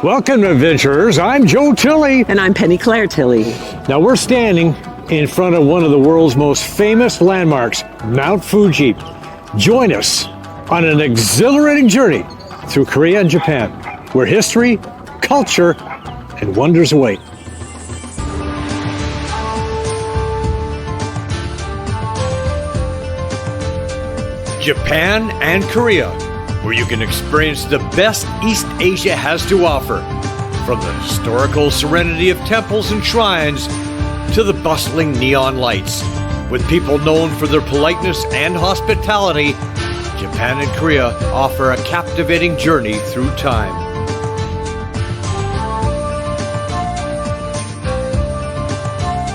Welcome, adventurers. I'm Joe Tilley. And I'm Penny Claire Tilley. Now we're standing in front of one of the world's most famous landmarks, Mount Fuji. Join us on an exhilarating journey through Korea and Japan, where history, culture, and wonders await. Japan and Korea, where you can experience the best East Asia has to offer. From the historical serenity of temples and shrines to the bustling neon lights. With people known for their politeness and hospitality, Japan and Korea offer a captivating journey through time.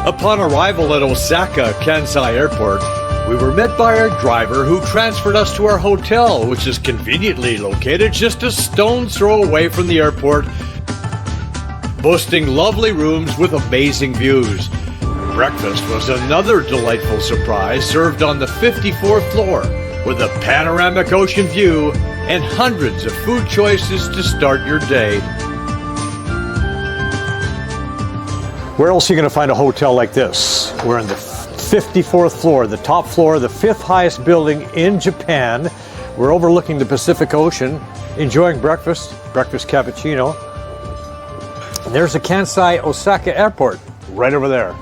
Upon arrival at Osaka Kansai Airport, we were met by our driver who transferred us to our hotel, which is conveniently located just a stone's throw away from the airport, boasting lovely rooms with amazing views. Breakfast was another delightful surprise, served on the 54th floor with a panoramic ocean view and hundreds of food choices to start your day. Where else are you going to find a hotel like this? We're on the 54th floor, the top floor, the 5th highest building in Japan. We're overlooking the Pacific Ocean, enjoying breakfast cappuccino. And there's the Kansai Osaka Airport right over there.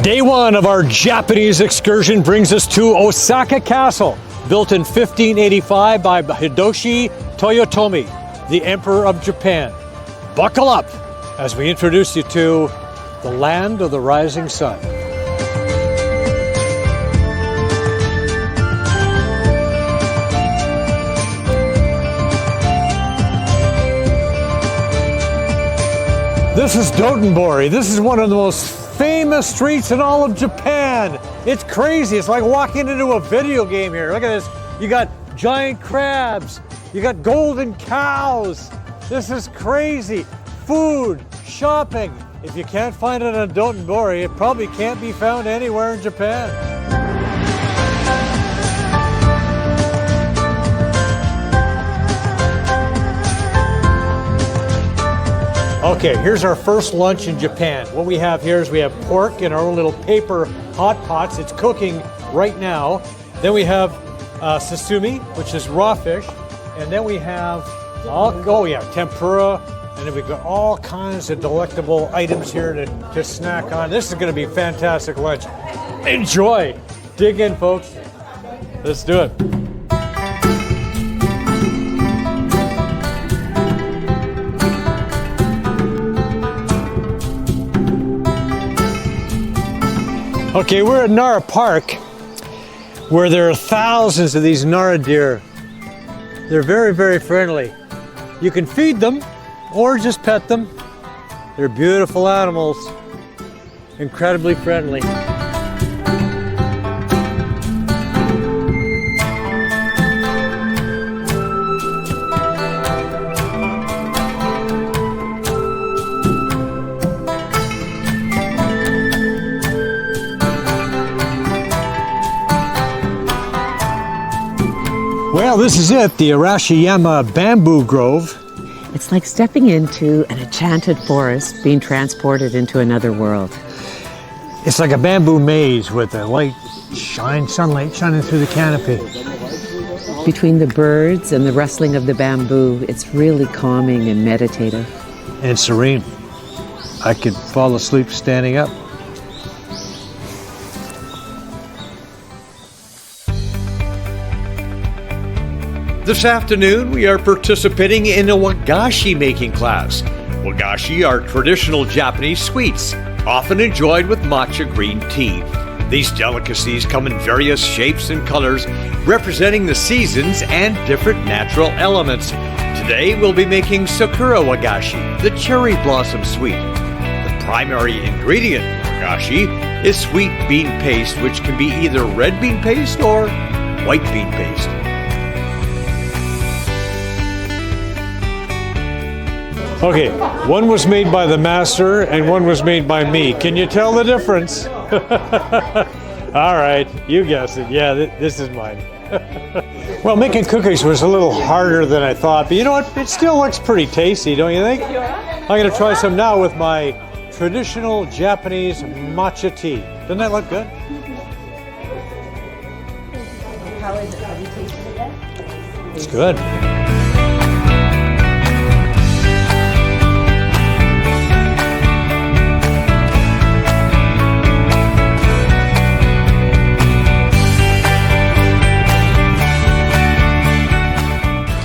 Day one of our Japanese excursion brings us to Osaka Castle, built in 1585 by Hideyoshi Toyotomi, the Emperor of Japan. Buckle up as we introduce you to the land of the rising sun. This is Dotonbori. This is one of the most famous streets in all of Japan. It's crazy. It's like walking into a video game here. Look at this. You got giant crabs. You got golden cows. This is crazy. Food, shopping. If you can't find it on Dotonbori, it probably can't be found anywhere in Japan. Okay, here's our first lunch in Japan. What we have here is we have pork in our own little paper hot pots. It's cooking right now. Then we have sashimi, which is raw fish. And then we have, tempura. And then we've got all kinds of delectable items here to snack on. This is going to be a fantastic lunch. Enjoy. Dig in, folks. Let's do it. Okay, we're at Nara Park, where there are thousands of these Nara deer. They're very, very friendly. You can feed them or just pet them. They're beautiful animals, incredibly friendly. Well, this is it, the Arashiyama Bamboo Grove. It's like stepping into an enchanted forest, being transported into another world. It's like a bamboo maze with the sunlight shining through the canopy. Between the birds and the rustling of the bamboo, it's really calming and meditative. And serene. I could fall asleep standing up. This afternoon, we are participating in a wagashi making class. Wagashi are traditional Japanese sweets, often enjoyed with matcha green tea. These delicacies come in various shapes and colors, representing the seasons and different natural elements. Today, we'll be making Sakura Wagashi, the cherry blossom sweet. The primary ingredient in wagashi is sweet bean paste, which can be either red bean paste or white bean paste. Okay, one was made by the master and one was made by me. Can you tell the difference? All right, you guessed it. Yeah, this is mine. Well, making cookies was a little harder than I thought, but you know what? It still looks pretty tasty, don't you think? I'm going to try some now with my traditional Japanese matcha tea. Doesn't that look good? How is it? Have you tasted it yet? It's good.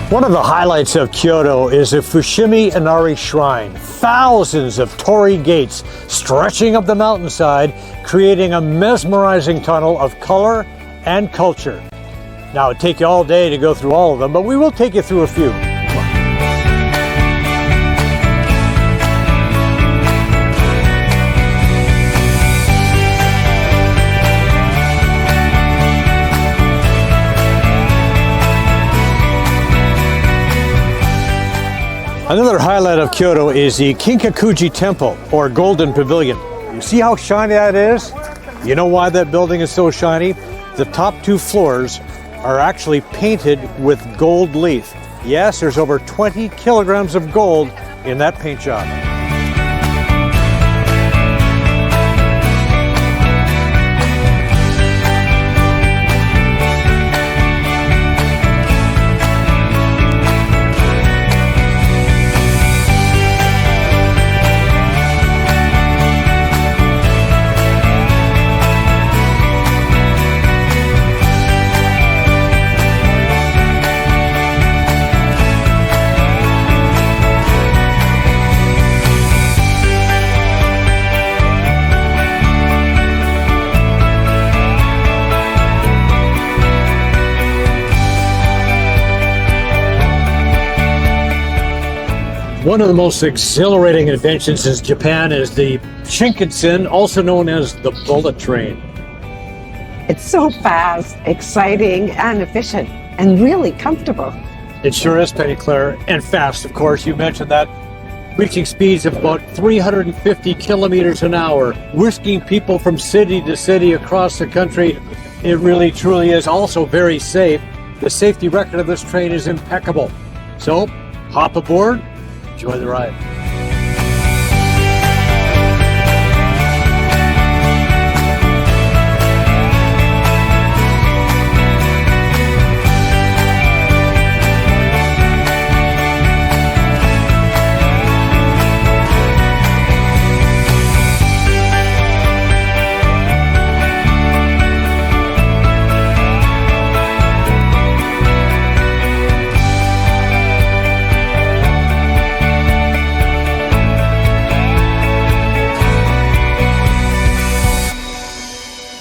One of the highlights of Kyoto is the Fushimi Inari Shrine. Thousands of torii gates stretching up the mountainside, creating a mesmerizing tunnel of color and culture. Now, it'd take you all day to go through all of them, but we will take you through a few. Another highlight of Kyoto is the Kinkakuji Temple, or Golden Pavilion. You see how shiny that is? You know why that building is so shiny? The top 2 floors are actually painted with gold leaf. Yes, there's over 20 kilograms of gold in that paint job. One of the most exhilarating inventions in Japan is the Shinkansen, also known as the bullet train. It's so fast, exciting, and efficient, and really comfortable. It sure is, Penny Claire, and fast, of course. You mentioned that. Reaching speeds of about 350 kilometers an hour, whisking people from city to city across the country. It really, truly is also very safe. The safety record of this train is impeccable. So, hop aboard. Enjoy the ride.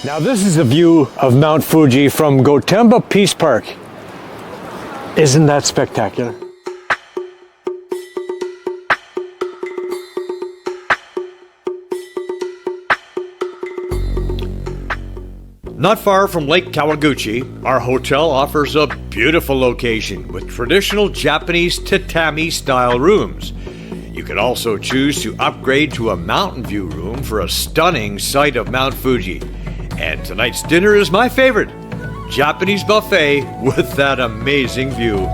Now this is a view of Mount Fuji from Gotemba Peace Park. Isn't that spectacular? Not far from Lake Kawaguchi, our hotel offers a beautiful location with traditional Japanese tatami-style rooms. You could also choose to upgrade to a mountain view room for a stunning sight of Mount Fuji. And tonight's dinner is my favorite, Japanese buffet with that amazing view.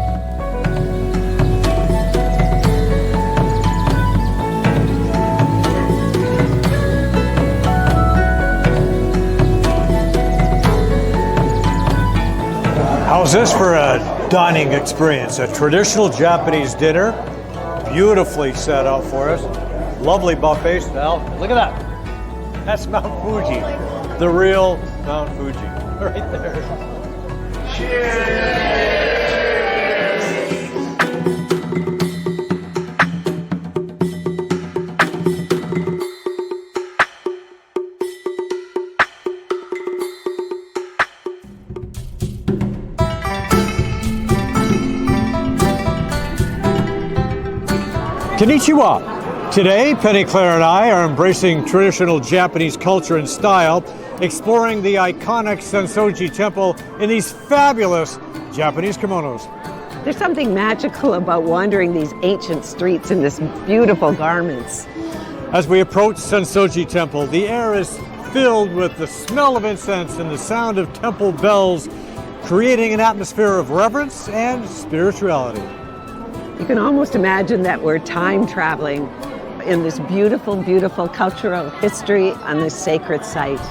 How's this for a dining experience? A traditional Japanese dinner, beautifully set out for us. Lovely buffet style. Look at that. That's Mount Fuji. The real Mount Fuji, right there. Cheers! Konnichiwa! Today, Penny Claire and I are embracing traditional Japanese culture and style, exploring the iconic Sensoji Temple in these fabulous Japanese kimonos. There's something magical about wandering these ancient streets in this beautiful garments. As we approach Sensoji Temple, the air is filled with the smell of incense and the sound of temple bells, creating an atmosphere of reverence and spirituality. You can almost imagine that we're time traveling in this beautiful, beautiful cultural history on this sacred site.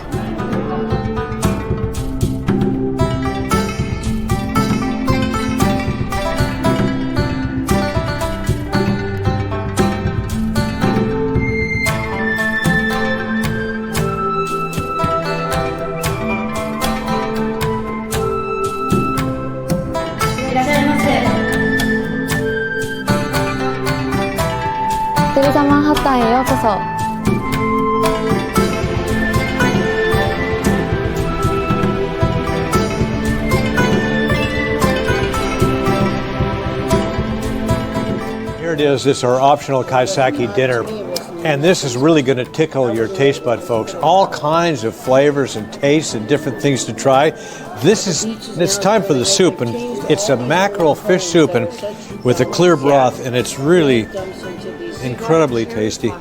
마하타에 요코소. Here it is. This is our optional kaiseki dinner. And this is really going to tickle your taste bud, folks. All kinds of flavors and tastes and different things to try. It's time for the soup, and it's a mackerel fish soup and with a clear broth, and it's really incredibly tasty.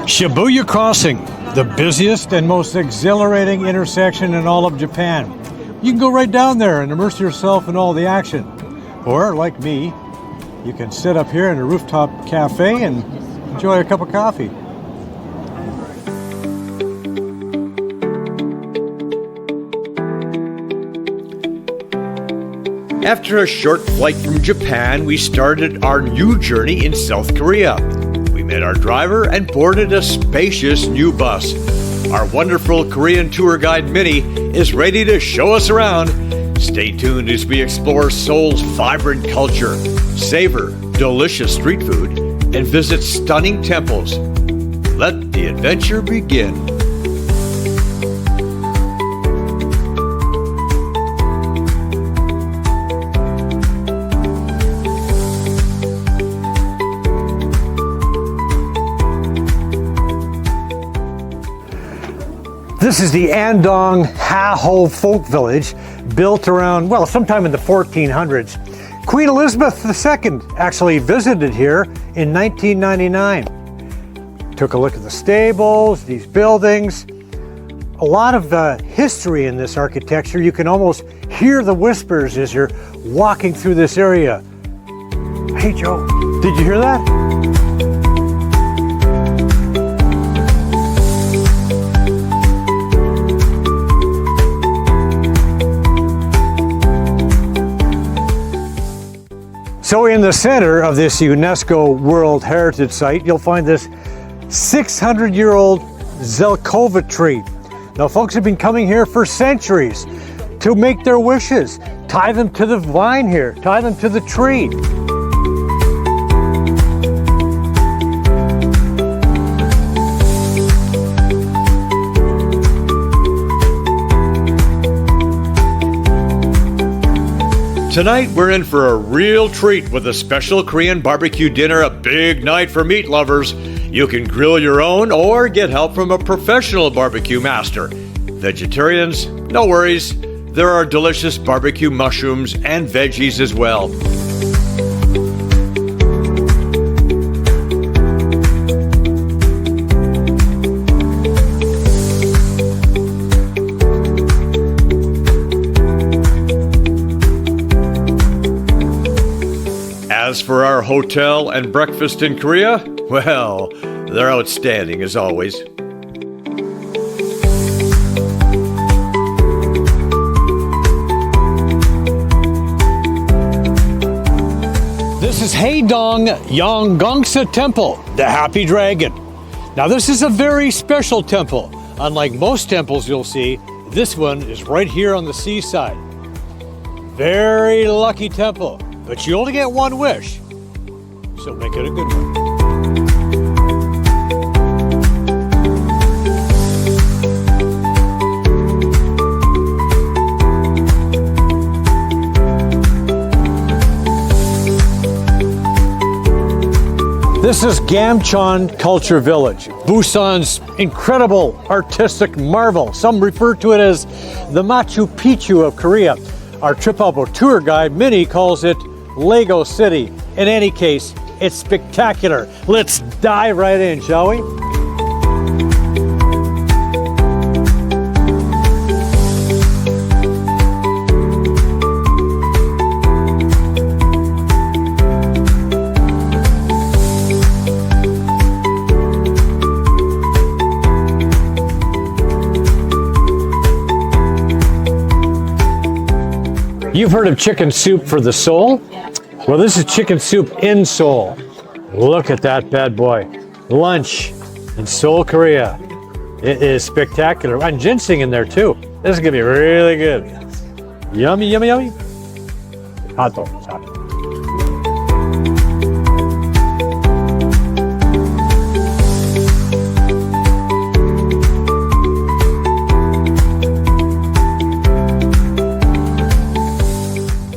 Shibuya Crossing, the busiest and most exhilarating intersection in all of Japan. You can go right down there and immerse yourself in all the action. Or, like me, you can sit up here in a rooftop cafe and enjoy a cup of coffee. After a short flight from Japan, we started our new journey in South Korea. We met our driver and boarded a spacious new bus. Our wonderful Korean tour guide, Minnie, is ready to show us around. Stay tuned as we explore Seoul's vibrant culture, savor delicious street food, and visit stunning temples. Let the adventure begin. This is the Andong Ha-Ho folk village, built around, well, sometime in the 1400s. Queen Elizabeth II actually visited here in 1999. Took a look at the stables, these buildings. A lot of history in this architecture. You can almost hear the whispers as you're walking through this area. Hey, Joe, did you hear that? So in the center of this UNESCO World Heritage Site, you'll find this 600-year-old Zelkova tree. Now, folks have been coming here for centuries to make their wishes. Tie them to the vine here, tie them to the tree. Tonight, we're in for a real treat with a special Korean barbecue dinner, a big night for meat lovers. You can grill your own or get help from a professional barbecue master. Vegetarians, no worries. There are delicious barbecue mushrooms and veggies as well. As for our hotel and breakfast in Korea, well, they're outstanding as always. This is Haedong Yeonggongsa Temple, the Happy Dragon. Now, this is a very special temple. Unlike most temples you'll see, this one is right here on the seaside. Very lucky temple, but you only get one wish, so make it a good one. This is Gamcheon Culture Village, Busan's incredible artistic marvel. Some refer to it as the Machu Picchu of Korea. Our TripOppo tour guide, Minnie, calls it Lego City. In any case, it's spectacular. Let's dive right in, shall we? You've heard of chicken soup for the soul? Well, this is chicken soup in Seoul. Look at that bad boy. Lunch in Seoul, Korea. It is spectacular. And ginseng in there too. This is gonna be really good. Yummy, yummy, yummy. Hot dog.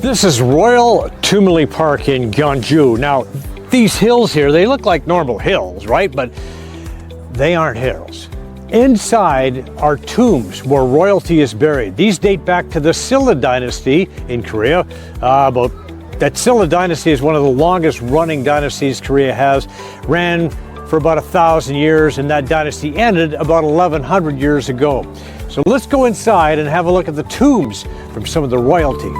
This is Royal Tumuli Park in Gyeongju. Now, these hills here, they look like normal hills, right? But they aren't hills. Inside are tombs where royalty is buried. These date back to the Silla dynasty in Korea. That Silla dynasty is one of the longest running dynasties Korea has. Ran for about 1,000 years, and that dynasty ended about 1,100 years ago. So let's go inside and have a look at the tombs from some of the royalty.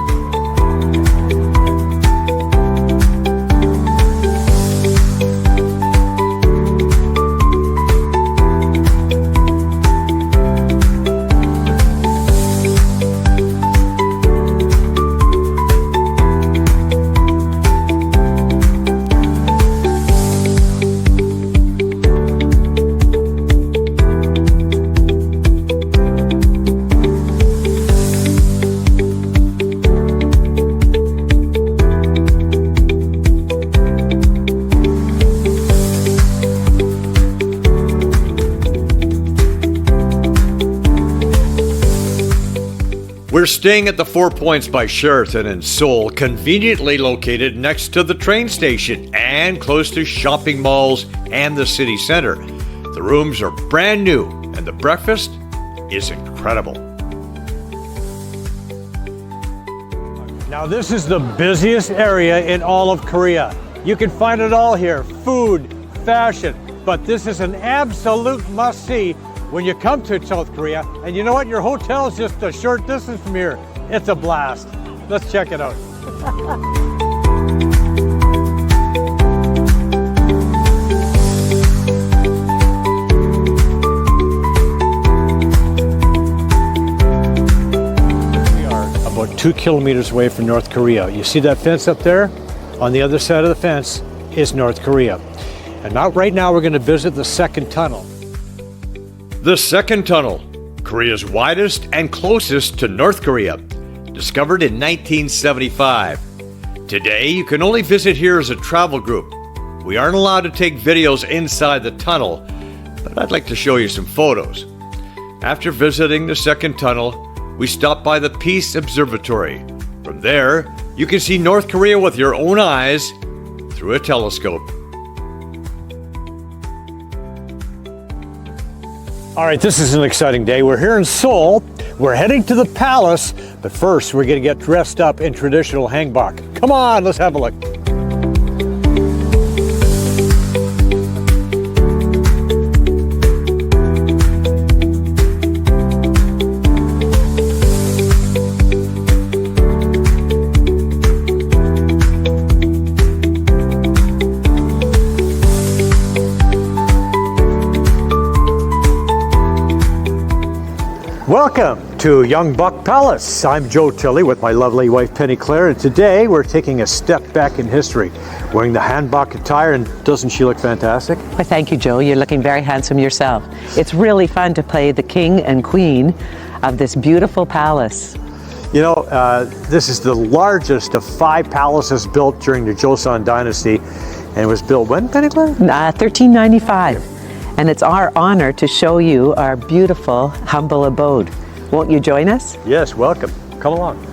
We're staying at the 4 Points by Sheraton in Seoul, conveniently located next to the train station and close to shopping malls and the city center. The rooms are brand new and the breakfast is incredible. Now this is the busiest area in all of Korea. You can find it all here, food, fashion, but this is an absolute must-see when you come to South Korea. And you know what? Your hotel is just a short distance from here. It's a blast. Let's check it out. We are about 2 kilometers away from North Korea. You see that fence up there? On the other side of the fence is North Korea. And right now we're going to visit the second tunnel. The second tunnel, Korea's widest and closest to North Korea, discovered in 1975. Today, you can only visit here as a travel group. We aren't allowed to take videos inside the tunnel, but I'd like to show you some photos. After visiting the second tunnel, we stopped by the Peace Observatory. From there, you can see North Korea with your own eyes through a telescope. All right, this is an exciting day. We're here in Seoul. We're heading to the palace, but first we're going to get dressed up in traditional hanbok. Come on, let's have a look. Welcome to Gyeongbokgung Palace. I'm Joe Tilley with my lovely wife Penny Claire, and today we're taking a step back in history, wearing the hanbok attire, and doesn't she look fantastic? Well, thank you, Joe. You're looking very handsome yourself. It's really fun to play the king and queen of this beautiful palace. You know, this is the largest of 5 palaces built during the Joseon dynasty, and it was built when, Penny Claire? 1395. And it's our honor to show you our beautiful, humble abode. Won't you join us? Yes, welcome. Come along.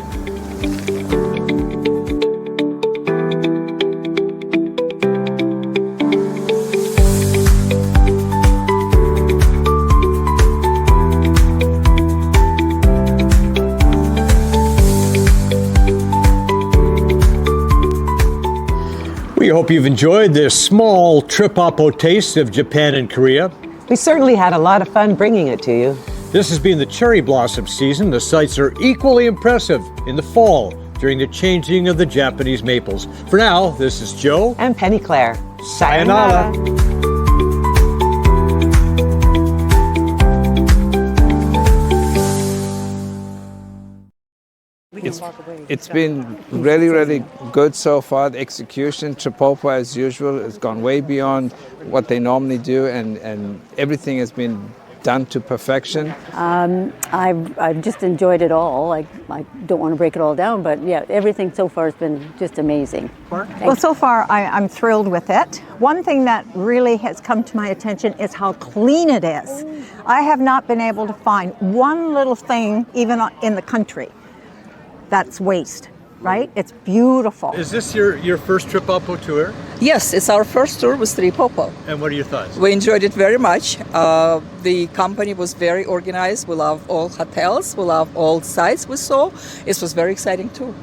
We hope you've enjoyed this small TripOppo taste of Japan and Korea. We certainly had a lot of fun bringing it to you. This has been the cherry blossom season. The sights are equally impressive in the fall during the changing of the Japanese maples. For now, this is Joe. And Penny Claire. Sayonara. It's been really, really good so far. The execution, TripOppo as usual, has gone way beyond what they normally do, and everything has been done to perfection. I've just enjoyed it all. I don't want to break it all down, but yeah, everything so far has been just amazing. Well, so far I'm thrilled with it. One thing that really has come to my attention is how clean it is. I have not been able to find one little thing, even in the country, that's waste, right? It's beautiful. Is this your first TripOppo tour? Yes, it's our first tour with TripOppo. And what are your thoughts? We enjoyed it very much. The company was very organized. We love all hotels. We love all sites we saw. It was very exciting too.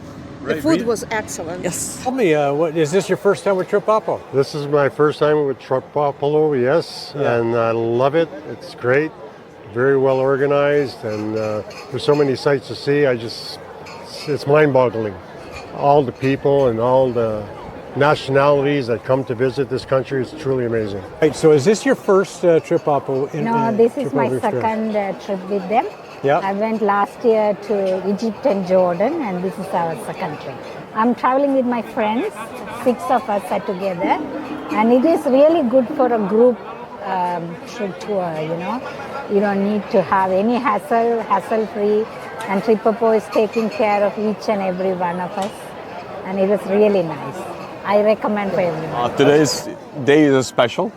Right, The food was excellent. Yes. Tell me, is this your first time with TripOppo? This is my first time with TripOppo, yes, and I love it. It's great, very well organized, and there's so many sights to see. It's mind-boggling. All the people and all the nationalities that come to visit this country is truly amazing. Right, so is this your first TripOppo? No, this is my second trip with them. Yeah. I went last year to Egypt and Jordan, and this is our second trip. I'm traveling with my friends. 6 of us are together, and it is really good for a group trip tour, you know. You don't need to have any hassle-free, and TripOppo is taking care of each and every one of us, and it was really nice. I recommend for everyone. Today's day is special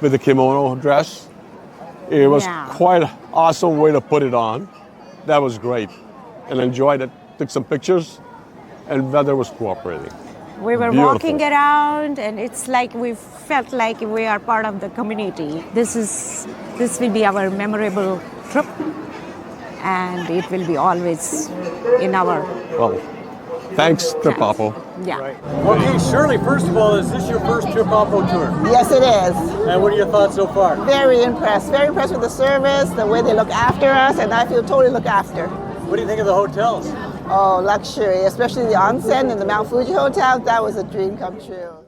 with the kimono dress. It was quite an awesome way to put it on. That was great, and enjoyed it. Took some pictures, and weather was cooperating. We were Beautiful. walking around, and it's like we felt like we are part of the community. This will be our memorable trip, and it will be always in our. Well, thanks, TripOppo. Yeah. Okay, Shirley, first of all, is this your first TripOppo tour? Yes, it is. And what are your thoughts so far? Very impressed with the service, the way they look after us, and I feel totally looked after. What do you think of the hotels? Oh, luxury, especially the onsen in the Mount Fuji Hotel. That was a dream come true.